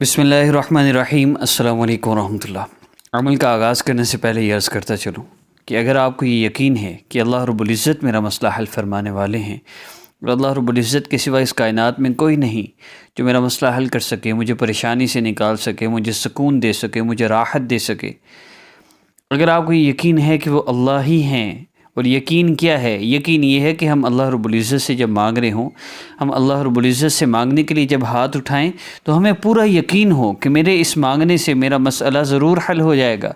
بسم اللہ الرحمن الرحیم۔ السلام علیکم ورحمۃ اللہ۔ عمل کا آغاز کرنے سے پہلے یہ عرض کرتا چلوں کہ اگر آپ کو یہ یقین ہے کہ اللہ رب العزت میرا مسئلہ حل فرمانے والے ہیں اور اللہ رب العزت کے سوا اس کائنات میں کوئی نہیں جو میرا مسئلہ حل کر سکے، مجھے پریشانی سے نکال سکے، مجھے سکون دے سکے، مجھے راحت دے سکے، اگر آپ کو یہ یقین ہے کہ وہ اللہ ہی ہیں، اور یقین کیا ہے؟ یقین یہ ہے کہ ہم اللہ رب العزت سے جب مانگ رہے ہوں، ہم اللہ رب العزت سے مانگنے کے لیے جب ہاتھ اٹھائیں تو ہمیں پورا یقین ہو کہ میرے اس مانگنے سے میرا مسئلہ ضرور حل ہو جائے گا،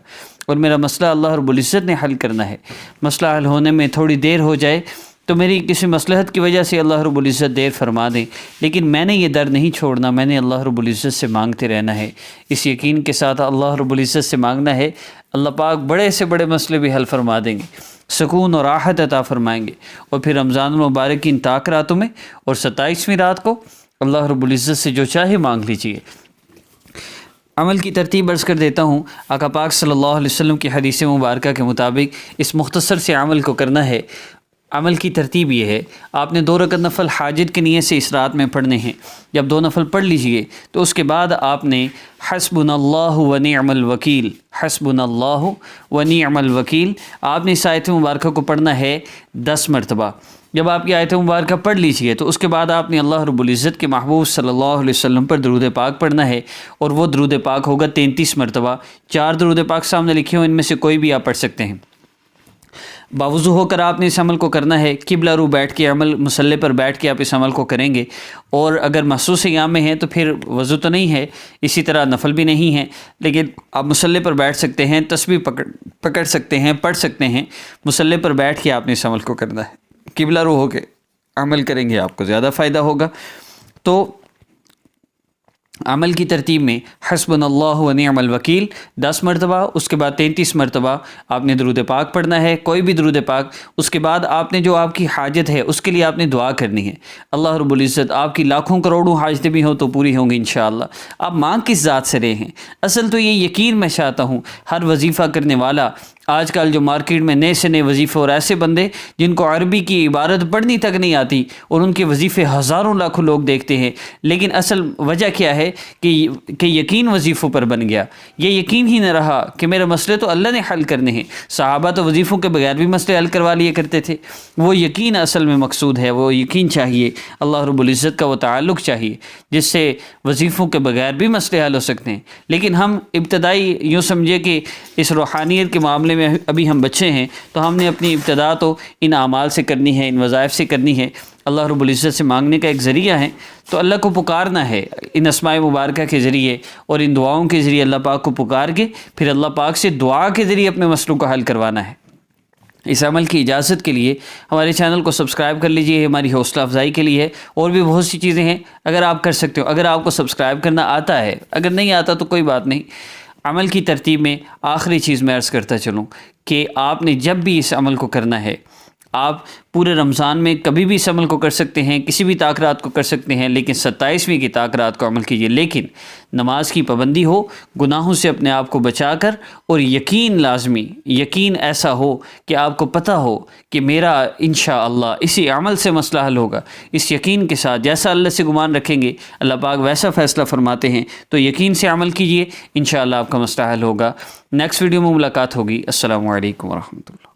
اور میرا مسئلہ اللہ رب العزت نے حل کرنا ہے۔ مسئلہ حل ہونے میں تھوڑی دیر ہو جائے تو میری کسی مصلحت کی وجہ سے اللہ رب العزت دیر فرما دیں، لیکن میں نے یہ در نہیں چھوڑنا، میں نے اللہ رب العزت سے مانگتے رہنا ہے۔ اس یقین کے ساتھ اللہ رب العزت سے مانگنا ہے، اللہ پاک بڑے سے بڑے مسئلے بھی حل فرما دیں گے، سکون اور راحت عطا فرمائیں گے۔ اور پھر رمضان المبارک کی ان طاق راتوں میں اور 27ویں رات کو اللہ رب العزت سے جو چاہے مانگ لیجیے۔ عمل کی ترتیب عرض کر دیتا ہوں۔ آقا پاک صلی اللہ علیہ وسلم کی حدیث مبارکہ کے مطابق اس مختصر سے عمل کو کرنا ہے۔ عمل کی ترتیب یہ ہے، آپ نے 2 رکعت نفل حاجت کی نیت سے اس رات میں پڑھنے ہیں۔ جب 2 نفل پڑھ لیجئے تو اس کے بعد آپ نے حسبنا اللہ و نعم الوکیل، حسبنا اللہ و نعم الوکیل، آپ نے اس آیت مبارکہ کو پڑھنا ہے 10 مرتبہ۔ جب آپ کی آیت مبارکہ پڑھ لیجئے تو اس کے بعد آپ نے اللہ رب العزت کے محبوب صلی اللہ علیہ وسلم پر درود پاک پڑھنا ہے، اور وہ درود پاک ہوگا 33 مرتبہ۔ 4 درود پاک سامنے لکھے ہوں، ان میں سے کوئی بھی آپ پڑھ سکتے ہیں۔ باوضو ہو کر آپ نے اس عمل کو کرنا ہے، قبلہ رو بیٹھ کے عمل مصلی پر بیٹھ کے آپ اس عمل کو کریں گے، اور اگر محسوس ایام میں ہیں تو پھر وضو تو نہیں ہے، اسی طرح نفل بھی نہیں ہے، لیکن آپ مصلی پر بیٹھ سکتے ہیں، تسبیح پکڑ سکتے ہیں، پڑھ سکتے ہیں۔ مصلی پر بیٹھ کے آپ نے اس عمل کو کرنا ہے، قبلہ رو ہو کے عمل کریں گے، آپ کو زیادہ فائدہ ہوگا۔ تو عمل کی ترتیب میں حسبنا اللہ و نعم الوکیل 10 مرتبہ، اس کے بعد 33 مرتبہ آپ نے درود پاک پڑھنا ہے، کوئی بھی درود پاک۔ اس کے بعد آپ نے جو آپ کی حاجت ہے اس کے لیے آپ نے دعا کرنی ہے۔ اللہ رب العزت آپ کی لاکھوں کروڑوں حاجتیں بھی ہوں تو پوری ہوں گی انشاءاللہ۔ آپ مانگ کس ذات سے رہے ہیں؟ اصل تو یہ یقین میں چاہتا ہوں، ہر وظیفہ کرنے والا، آج کل جو مارکیٹ میں نئے سے نئے وظیفے اور ایسے بندے جن کو عربی کی عبارت پڑھنی تک نہیں آتی، اور ان کے وظیفے ہزاروں لاکھوں لوگ دیکھتے ہیں، لیکن اصل وجہ کیا ہے کہ یقین وظیفوں پر بن گیا۔ یہ یقین ہی نہ رہا کہ میرے مسئلے تو اللہ نے حل کرنے ہیں۔ صحابہ تو وظیفوں کے بغیر بھی مسئلے حل کروا لیا کرتے تھے۔ وہ یقین اصل میں مقصود ہے، وہ یقین چاہیے، اللہ رب العزت کا وہ تعلق چاہیے جس سے وظیفوں کے بغیر بھی مسئلے حل ہو سکتے ہیں۔ لیکن ہم ابتدائی یوں سمجھے کہ اس روحانیت کے معاملے میں ابھی ہم بچے ہیں، تو ہم نے اپنی ابتدا تو ان اعمال سے کرنی ہے، ان وظائف سے کرنی ہے، اللہ رب العزت سے مانگنے کا ایک ذریعہ ہے، تو اللہ کو پکارنا ہے ان اسماء مبارکہ کے ذریعے اور ان دعاؤں کے ذریعے، اللہ پاک کو پکار کے پھر اللہ پاک سے دعا کے ذریعے اپنے مسئلوں کو حل کروانا ہے۔ اس عمل کی اجازت کے لیے ہمارے چینل کو سبسکرائب کر لیجئے، ہماری حوصلہ افزائی کے لیے ہے، اور بھی بہت سی چیزیں ہیں اگر آپ کر سکتے ہو۔ اگر آپ کو سبسکرائب کرنا آتا ہے، اگر نہیں آتا تو کوئی بات نہیں۔ عمل کی ترتیب میں آخری چیز میں عرض کرتا چلوں کہ آپ نے جب بھی اس عمل کو کرنا ہے، آپ پورے رمضان میں کبھی بھی اس عمل کو کر سکتے ہیں، کسی بھی طاق رات کو کر سکتے ہیں، لیکن 27ویں کی طاق رات کو عمل کیجئے، لیکن نماز کی پابندی ہو، گناہوں سے اپنے آپ کو بچا کر، اور یقین لازمی، یقین ایسا ہو کہ آپ کو پتہ ہو کہ میرا انشاءاللہ اسی عمل سے مسئلہ حل ہوگا۔ اس یقین کے ساتھ جیسا اللہ سے گمان رکھیں گے اللہ پاک ویسا فیصلہ فرماتے ہیں، تو یقین سے عمل کیجئے، انشاءاللہ آپ کا مسئلہ حل ہوگا۔ نیکسٹ ویڈیو میں ملاقات ہوگی۔ السلام علیکم ورحمۃ اللہ۔